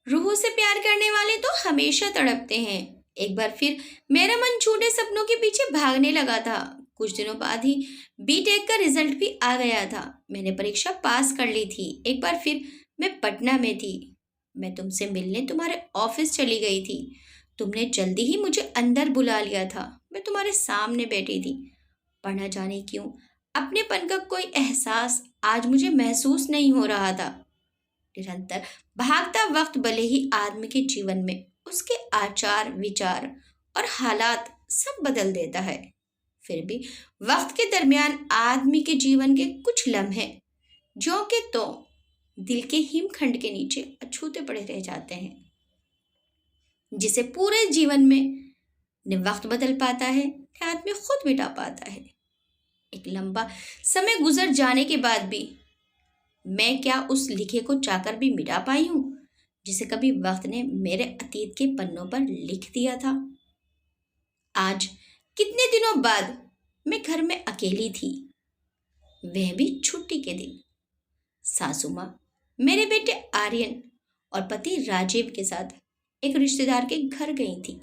रूहों से प्यार करने वाले तो हमेशा तड़पते हैं। एक बार फिर मेरा मन छोटे सपनों के पीछे भागने लगा था। कुछ दिनों बाद ही बीटेक का रिजल्ट भी आ गया था। मैंने परीक्षा पास कर ली थी। एक बार फिर मैं पटना में थी। मैं तुमसे मिलने तुम्हारे ऑफिस चली गई थी। तुमने जल्दी ही मुझे अंदर बुला लिया था। मैं तुम्हारे सामने बैठी थी, पर न जाने क्यों अपनेपन का कोई एहसास आज मुझे महसूस नहीं हो रहा था। निरंतर भागता वक्त भले ही आदमी के जीवन में उसके आचार विचार और हालात सब बदल देता है, फिर भी वक्त के दरमियान आदमी के जीवन के कुछ लम्हे जो के तो दिल के हिमखंड के नीचे अछूते पड़े रह जाते हैं, जिसे पूरे जीवन में न वक्त बदल पाता है न आदमी खुद मिटा पाता है। एक लंबा समय गुजर जाने के बाद भी मैं क्या उस लिखे को चाहकर भी मिटा पाई हूं, जिसे कभी वक्त ने मेरे अतीत के पन्नों पर लिख दिया था। आज कितने दिनों बाद मैं घर में अकेली थी, वह भी छुट्टी के दिन। सासू माँ मेरे बेटे आर्यन और पति राजीव के साथ एक रिश्तेदार के घर गई थी।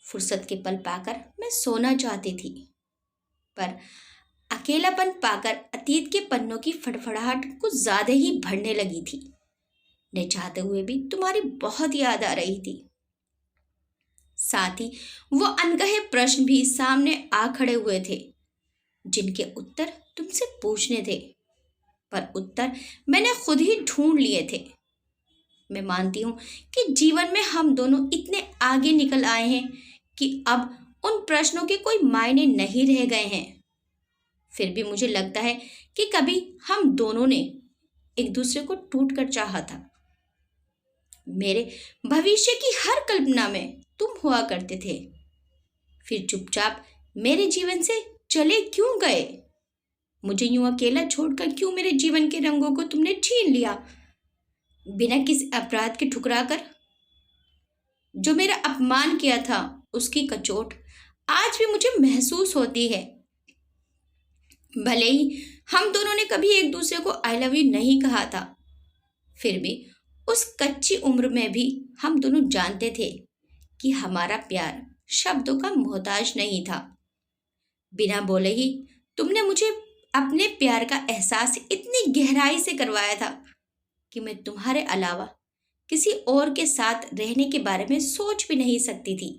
फुर्सत के पल पाकर मैं सोना चाहती थी, पर अकेलापन पाकर अतीत के पन्नों की फड़फड़ाहट कुछ ज्यादा ही बढ़ने लगी थी। न चाहते हुए भी तुम्हारी बहुत याद आ रही थी। साथ ही वो अनकहे प्रश्न भी सामने आ खड़े हुए थे, जिनके उत्तर तुमसे पूछने थे, पर उत्तर मैंने खुद ही ढूंढ लिए थे। मैं मानती हूं कि जीवन में हम दोनों इतने आगे निकल आए हैं कि अब उन प्रश्नों के कोई मायने नहीं रह गए हैं। फिर भी मुझे लगता है कि कभी हम दोनों ने एक दूसरे को टूट कर चाहा था। मेरे भविष्य की हर कल्पना में तुम हुआ करते थे, फिर चुपचाप मेरे जीवन से चले क्यों गए? मुझे यूं अकेला छोड़कर क्यों मेरे जीवन के रंगों को तुमने छीन लिया, बिना किसी अपराध के ठुकरा कर? जो मेरा अपमान किया था उसकी कचोट आज भी मुझे महसूस होती है। भले ही हम दोनों ने कभी एक दूसरे को आई लव यू नहीं कहा था, फिर भी उस कच्ची उम्र में भी हम दोनों जानते थे कि हमारा प्यार शब्दों का मोहताज नहीं था। बिना बोले ही तुमने मुझे अपने प्यार का एहसास इतनी गहराई से करवाया था कि मैं तुम्हारे अलावा किसी और के साथ रहने के बारे में सोच भी नहीं सकती थी।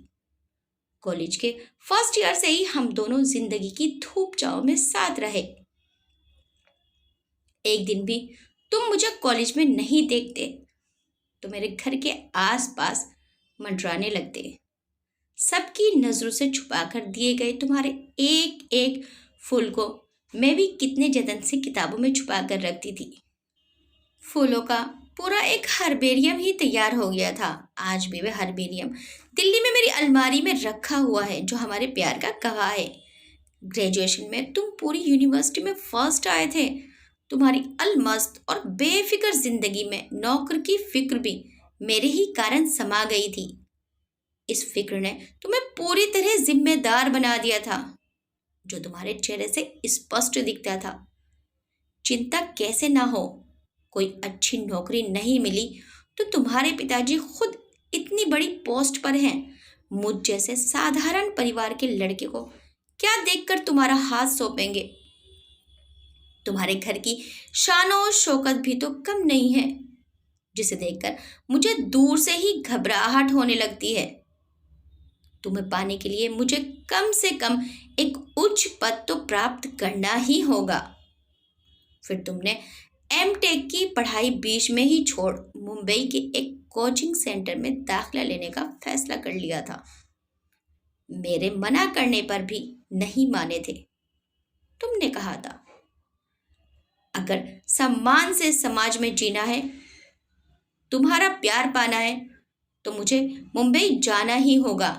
कॉलेज के फर्स्ट ईयर से ही हम दोनों जिंदगी की धूप छांव में साथ रहे। एक दिन भी तुम मुझे कॉलेज में नहीं देखते तो मेरे घर के आसपास मंडराने लगते। सबकी नजरों से छुपाकर दिए गए तुम्हारे एक एक फूल को मैं भी कितने जतन से किताबों में छुपा कर रखती थी। फूलों का पूरा एक हर्बेरियम ही तैयार हो गया था। आज भी वह हर्बेरियम दिल्ली में मेरी अलमारी में रखा हुआ है, जो हमारे प्यार का गवाह है। ग्रेजुएशन में तुम पूरी यूनिवर्सिटी में फर्स्ट आए थे। तुम्हारी अलमस्त और बेफिक्र जिंदगी में नौकर की फिक्र भी मेरे ही कारण समा गई थी। इस फिक्र ने तुम्हें पूरी तरह जिम्मेदार बना दिया था, जो तुम्हारे चेहरे से स्पष्ट दिखता था। चिंता कैसे ना हो, कोई अच्छी नौकरी नहीं मिली तो तुम्हारे पिताजी खुद इतनी बड़ी पोस्ट पर हैं। मुझ जैसे साधारण परिवार के लड़के को क्या देखकर तुम्हारा हाथ सौंपेंगे? तुम्हारे घर की शान और शौकत भी तो कम नहीं है, जिसे देखकर मुझे दूर से ही घबराहट होने लगती है। तुम्हें पाने के लिए मुझे कम से कम एक उच्च पद तो प्राप्त करना ही होगा। फिर तुमने एमटेक की पढ़ाई बीच में ही छोड़ मुंबई के एक कोचिंग सेंटर में दाखिला लेने का फैसला कर लिया था। मेरे मना करने पर भी नहीं माने थे। तुमने कहा था, अगर सम्मान से समाज में जीना है, तुम्हारा प्यार पाना है, तो मुझे मुंबई जाना ही होगा।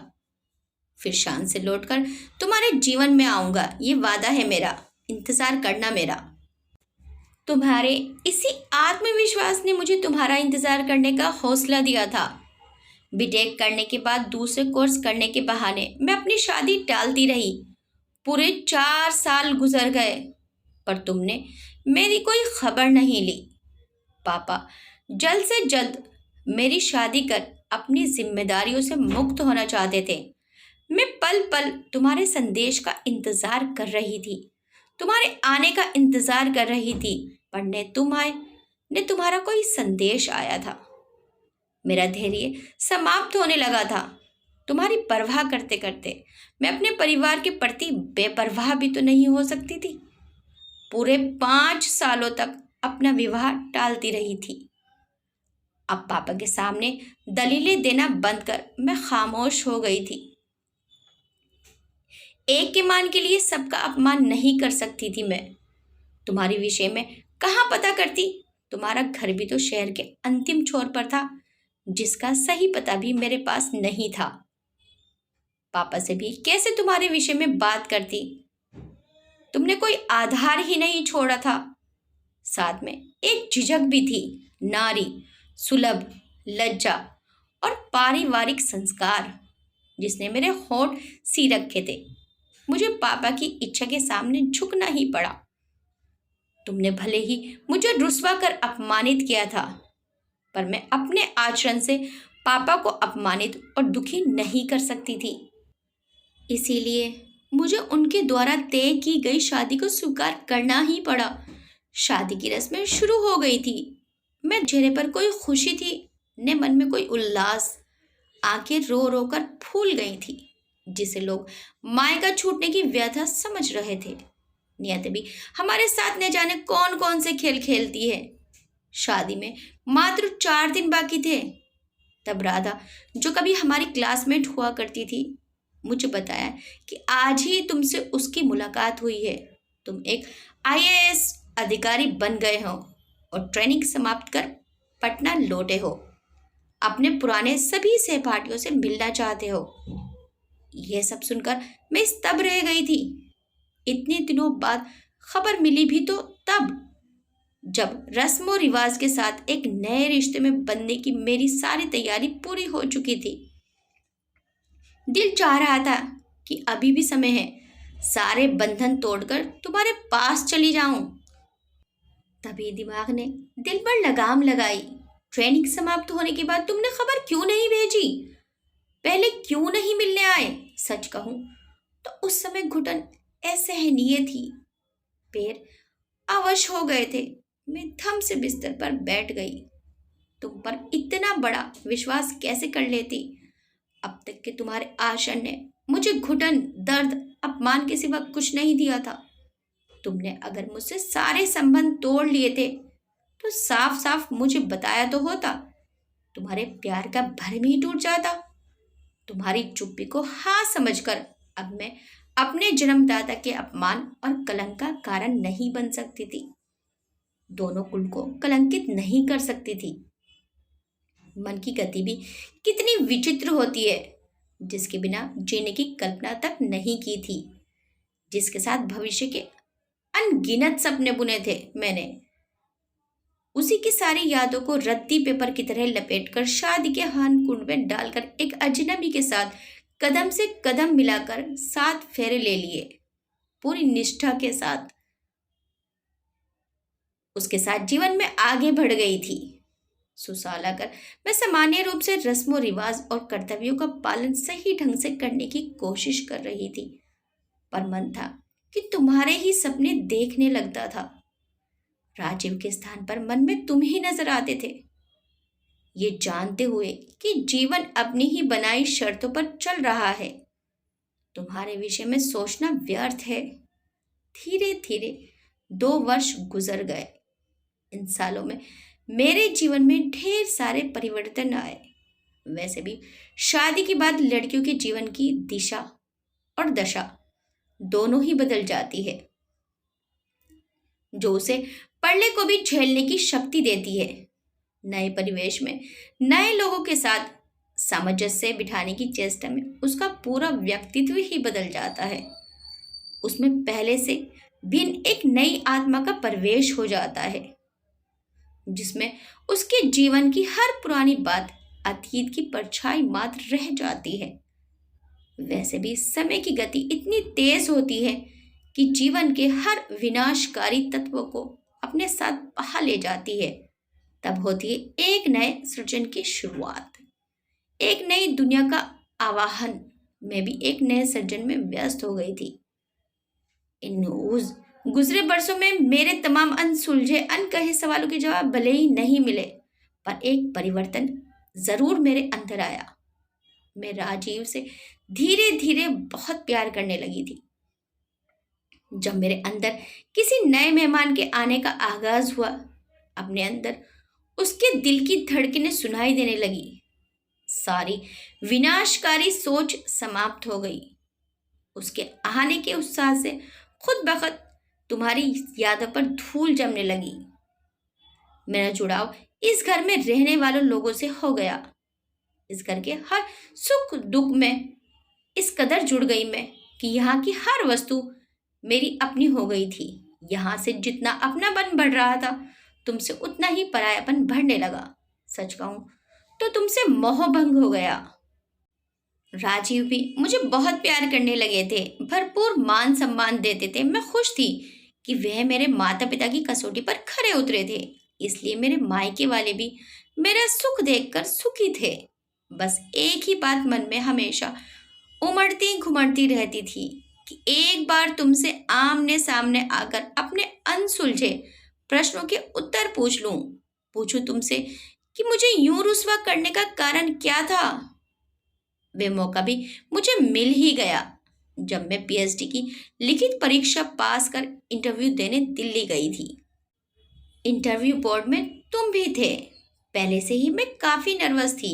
फिर शान से लौटकर तुम्हारे जीवन में आऊंगा, ये वादा है मेरा। इंतजार करना मेरा। तुम्हारे इसी आत्मविश्वास ने मुझे तुम्हारा इंतजार करने का हौसला दिया था। बीटेक करने के बाद दूसरे कोर्स करने के बहाने मैं अपनी शादी टालती रही। पूरे 4 साल गुजर गए, पर तुमने मेरी कोई खबर नहीं ली। पापा जल्द से जल्द मेरी शादी कर अपनी जिम्मेदारियों से मुक्त होना चाहते थे। मैं पल पल तुम्हारे संदेश का इंतजार कर रही थी, तुम्हारे आने का इंतजार कर रही थी, पर न तुम आए न तुम्हारा कोई संदेश आया था। मेरा धैर्य समाप्त होने लगा था। तुम्हारी परवाह करते करते मैं अपने परिवार के प्रति बेपरवाह भी तो नहीं हो सकती थी। पूरे 5 सालों तक अपना विवाह टालती रही थी। अब पापा के सामने दलीलें देना बंद कर मैं खामोश हो गई थी। एक के मान के लिए सबका अपमान नहीं कर सकती थी मैं। तुम्हारे विषय में कहाँ पता करती? तुम्हारा घर भी तो शहर के अंतिम छोर पर था, जिसका सही पता भी मेरे पास नहीं था। पापा से भी कैसे तुम्हारे विषय में बात करती? तुमने कोई आधार ही नहीं छोड़ा था। साथ में एक झिझक भी थी, नारी सुलभ लज्जा और पारिवारिक संस्कार, जिसने मेरे होंठ सी रखे थे। मुझे पापा की इच्छा के सामने झुकना ही पड़ा। तुमने भले ही मुझे रुस्वा कर अपमानित किया था, पर मैं अपने आचरण से पापा को अपमानित और दुखी नहीं कर सकती थी। इसीलिए मुझे उनके द्वारा तय की गई शादी को स्वीकार करना ही पड़ा। शादी की रस्में शुरू हो गई थी। मैं चेहरे पर कोई खुशी थी न मन में कोई उल्लास। आंखें रो रो कर फूल गई थी, जिसे लोग मायका छूटने की व्यथा समझ रहे थे। नियत भी हमारे साथ न जाने कौन कौन से खेल खेलती है। शादी में मात्र 4 दिन बाकी थे। तब राधा, जो कभी हमारी क्लासमेट हुआ करती थी, मुझे बताया कि आज ही तुमसे उसकी मुलाकात हुई है। तुम एक आईएएस अधिकारी बन गए हो और ट्रेनिंग समाप्त कर पटना लौटे हो। अपने पुराने सभी सहपाठियों से मिलना चाहते हो। यह सब सुनकर मैं स्तब्ध रह गई थी। इतने दिनों बाद खबर मिली भी तो तब, जब रस्म और रिवाज के साथ एक नए रिश्ते में बनने की मेरी सारी तैयारी पूरी हो चुकी थी। दिल चाह रहा था कि अभी भी समय है, सारे बंधन तोड़कर तुम्हारे पास चली जाऊं। तभी दिमाग ने दिल पर लगाम लगाई। ट्रेनिंग समाप्त होने के बाद तुमने खबर क्यों नहीं भेजी? पहले क्यों नहीं मिलने आए? सच कहूं तो उस समय घुटन असहनीय थी, पैर अवश हो गए थे। मैं थम से बिस्तर पर बैठ गई। तुम पर इतना बड़ा विश्वास कैसे कर लेती? अब तक के तुम्हारे आचरण ने मुझे घुटन, दर्द, अपमान के सिवा कुछ नहीं दिया था। तुमने अगर मुझसे सारे संबंध तोड़ लिए थे तो साफ साफ मुझे बताया तो होता। तुम्हारे प्यार का भरम ही टूट जाता। तुम्हारी चुप्पी को हाँ समझकर अब मैं अपने जन्मदाता के अपमान और कलंक का कारण नहीं बन सकती थी। दोनों कुल को कलंकित नहीं कर सकती थी। मन की गति भी कितनी विचित्र होती है, जिसके बिना जीने की कल्पना तक नहीं की थी, जिसके साथ भविष्य के अनगिनत सपने बुने थे मैंने, उसी की सारी यादों को रद्दी पेपर की तरह लपेटकर शादी के हान कुंड में डालकर एक अजनबी के साथ कदम से कदम मिलाकर 7 फेरे ले लिए, पूरी निष्ठा के साथ उसके साथ जीवन में आगे बढ़ गई थी। सुसाला कर मैं सामान्य रूप से रस्मों रिवाज और कर्तव्यों का पालन सही ढंग से करने की कोशिश कर रही थी, पर मन था कि तुम्हारे ही सपने देखने लगता था। राजीव के स्थान पर मन में तुम ही नजर आते थे, ये जानते हुए कि जीवन अपनी ही बनाई शर्तों पर चल रहा है। तुम्हारे विषय में सोचना व्यर्थ है। धीरे धीरे 2 वर्ष गुजर गए। इन सालों में मेरे जीवन में ढेर सारे परिवर्तन आए। वैसे भी शादी के बाद लड़कियों के जीवन की दिशा और दशा दोनों ही बदल जाती है, जो उसे पढ़ने को भी झेलने की शक्ति देती है। नए परिवेश में नए लोगों के साथ सामंजस्य बिठाने की चेष्टा में उसका पूरा व्यक्तित्व ही बदल जाता है। उसमें पहले से भिन्न एक नई आत्मा का प्रवेश हो जाता है, जिसमें उसके जीवन की हर पुरानी बात अतीत की परछाई मात्र रह जाती है। वैसे भी समय की गति इतनी तेज होती है कि जीवन के हर विनाशकारी तत्व को अपने साथ बहा ले जाती है। तब होती है एक नए सृजन की शुरुआत, एक नई दुनिया का आवाहन। मैं भी एक नए सृजन में व्यस्त हो गई थी। इन उस गुजरे बरसों में मेरे तमाम अनसुलझे अनकहे सवालों के जवाब भले ही नहीं मिले, पर एक परिवर्तन जरूर मेरे अंदर आया। मैं राजीव से धीरे धीरे बहुत प्यार करने लगी थी। जब मेरे अंदर किसी नए मेहमान के आने का आगाज हुआ, अपने अंदर उसके दिल की धड़कनें सुनाई देने लगी। सारी विनाशकारी सोच समाप्त हो गई। उसके आने के उत्साह से खुद ब खुद तुम्हारी यादों पर धूल जमने लगी। मेरा जुड़ाव इस घर में रहने वालों लोगों से हो गया। इस घर के हर सुख दुख में इस कदर जुड़ गई मैं कि यहाँ की हर वस्तु मेरी अपनी हो गई थी। यहाँ से जितना अपनापन बढ़ रहा था, तुमसे उतना ही परायापन बढ़ने लगा। सच कहूं तो तुमसे मोह भंग हो गया। राजीव भी मुझे बहुत प्यार करने लगे थे, भरपूर मान सम्मान देते थे। मैं खुश थी कि वह मेरे माता पिता की कसौटी पर खरे उतरे थे। इसलिए मेरे मायके वाले भी मेरा सुख देखकर सुखी थे। बस एक ही बात मन में हमेशा उमड़ती घुमड़ती रहती थी कि एक बार तुमसे आमने सामने आकर अपने अनसुलझे प्रश्नों के उत्तर पूछ लूं। पूछूं तुमसे कि मुझे यूं रुस्वा करने का कारण क्या था। वे मौका भी मुझे मिल ही गया जब मैं पीएचडी की लिखित परीक्षा पास कर इंटरव्यू देने दिल्ली गई थी। इंटरव्यू बोर्ड में तुम भी थे। पहले से ही मैं काफी नर्वस थी।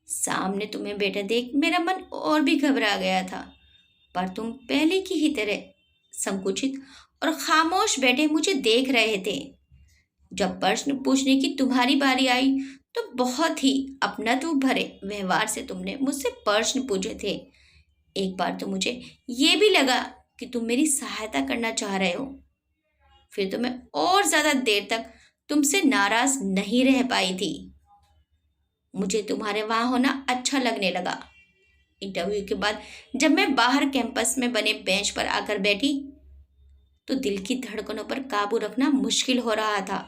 सामने तुम्हें बैठे देख मेरा मन और भी घबरा गया था, पर तुम पहले की ही तरह संकुचित और खामोश बैठे मुझे देख रहे थे। जब प्रश्न पूछने की तुम्हारी बारी आई तो बहुत ही अपनत्व भरे व्यवहार से तुमने मुझसे प्रश्न पूछे थे। एक बार तो मुझे ये भी लगा कि तुम मेरी सहायता करना चाह रहे हो। फिर तो मैं और ज्यादा देर तक तुमसे नाराज नहीं रह पाई थी। मुझे तुम्हारे वहां होना अच्छा लगने लगा। इंटरव्यू के बाद जब मैं बाहर कैंपस में बने बेंच पर आकर बैठी तो दिल की धड़कनों पर काबू रखना मुश्किल हो रहा था।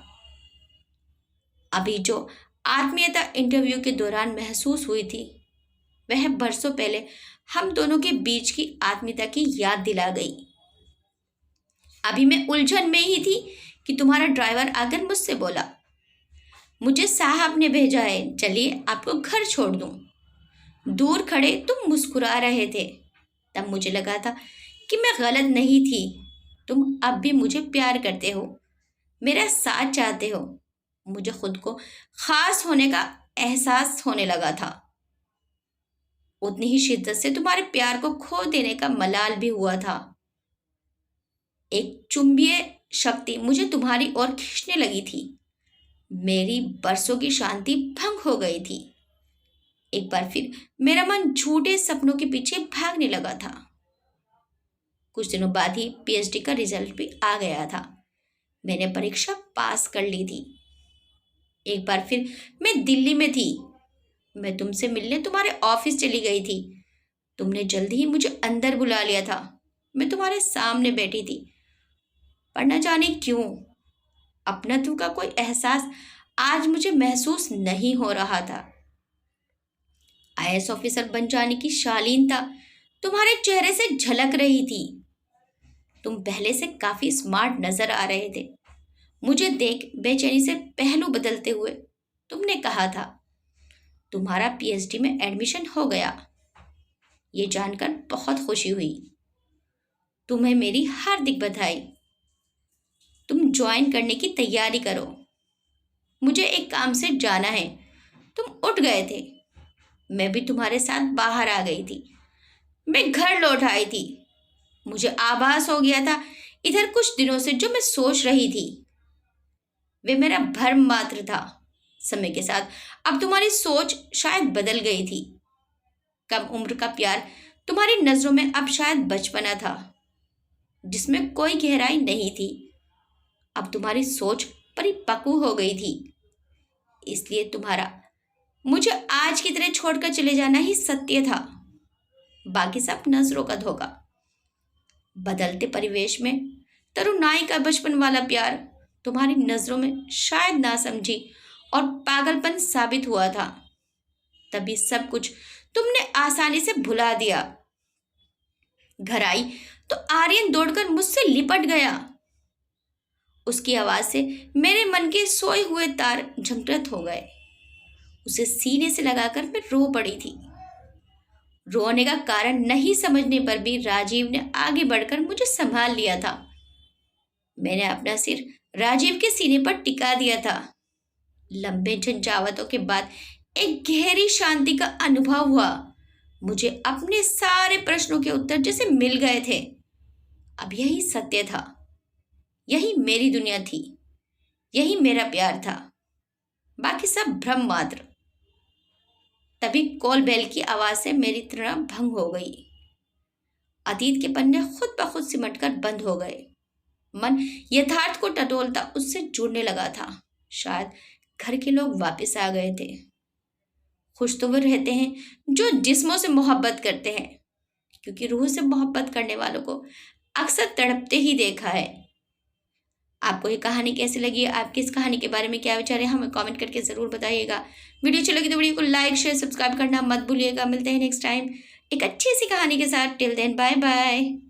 अभी जो आत्मीयता इंटरव्यू के दौरान महसूस हुई थी, वह बरसों पहले हम दोनों के बीच की आत्मीयता की याद दिला गई। अभी मैं उलझन में ही थी कि तुम्हारा ड्राइवर आकर मुझसे बोला, मुझे साहब ने भेजा है, चलिए आपको घर छोड़ दूं। दूर खड़े तुम मुस्कुरा रहे थे। तब मुझे लगा था कि मैं गलत नहीं थी। तुम अब भी मुझे प्यार करते हो, मेरा साथ चाहते हो। मुझे खुद को खास होने का एहसास होने लगा था। उतनी ही शिद्दत से तुम्हारे प्यार को खो देने का मलाल भी हुआ था। एक चुंबकीय शक्ति मुझे तुम्हारी ओर खींचने लगी थी। मेरी बरसों की शांति भंग हो गई थी। एक बार फिर मेरा मन झूठे सपनों के पीछे भागने लगा था। कुछ दिनों बाद ही पीएचडी का रिजल्ट भी आ गया था। मैंने परीक्षा पास कर ली थी। एक बार फिर मैं दिल्ली में थी। मैं तुमसे मिलने तुम्हारे ऑफिस चली गई थी। तुमने जल्दी ही मुझे अंदर बुला लिया था। मैं तुम्हारे सामने बैठी थी, पर न जाने क्यों अपनत्व का कोई एहसास आज मुझे महसूस नहीं हो रहा था। आईएएस ऑफिसर बन जाने की शालीनता तुम्हारे चेहरे से झलक रही थी। तुम पहले से काफी स्मार्ट नजर आ रहे थे। मुझे देख बेचैनी से पहलू बदलते हुए तुमने कहा था, तुम्हारा पीएचडी में एडमिशन हो गया। ये जानकर बहुत खुशी हुई। तुम्हें मेरी हार्दिक बधाई। तुम ज्वाइन करने की तैयारी करो। मुझे एक काम से जाना है। तुम उठ गए थे। मैं भी तुम्हारे साथ बाहर आ गई थी। मैं घर लौट आई थी। मुझे आभास हो गया था इधर कुछ दिनों से जो मैं सोच रही थी वे मेरा भ्रम मात्र था। समय के साथ अब तुम्हारी सोच शायद बदल गई थी। कम उम्र का प्यार तुम्हारी नजरों में अब शायद बचपना था, जिसमें कोई गहराई नहीं थी। अब तुम्हारी सोच परिपक्व हो गई थी। इसलिए तुम्हारा मुझे आज की तरह छोड़कर चले जाना ही सत्य था। बाकी सब नजरों का धोखा। बदलते परिवेश में तरुणाई का बचपन वाला प्यार तुम्हारी नजरों में शायद ना समझी और पागलपन साबित हुआ था। तभी सब कुछ तुमने आसानी से भुला दिया। घर आई तो आर्यन दौड़कर मुझसे लिपट गया। उसकी आवाज से मेरे मन के सोए हुए तार झंकृत हो गए। उसे सीने से लगाकर मैं रो पड़ी थी। रोने का कारण नहीं समझने पर भी राजीव ने आगे बढ़कर मुझे संभाल लिया था। मैंने अपना सिर राजीव के सीने पर टिका दिया था। लंबे झंझावातों के बाद एक गहरी शांति का अनुभव हुआ। मुझे अपने सारे प्रश्नों के उत्तर जैसे मिल गए थे। अब यही सत्य था, यही मेरी दुनिया थी, यही मेरा प्यार था, बाकी सब भ्रम मात्र। तभी कॉल बेल की आवाज से मेरी तृष्णा भंग हो गई। अतीत के पन्ने खुद ब खुद सिमटकर बंद हो गए। मन यथार्थ को टटोलता उससे जुड़ने लगा था। शायद घर के लोग वापस आ गए थे। खुश तो वो रहते हैं जो जिस्मों से मोहब्बत करते हैं, क्योंकि रूह से मोहब्बत करने वालों को अक्सर तड़पते ही देखा है। आपको ये कहानी कैसी लगी? आपकी इस कहानी के बारे में क्या विचार है? हमें कमेंट करके ज़रूर बताइएगा। वीडियो अच्छी लगी तो वीडियो को लाइक शेयर सब्सक्राइब करना मत भूलिएगा। मिलते हैं नेक्स्ट टाइम एक अच्छी सी कहानी के साथ। Till then bye bye.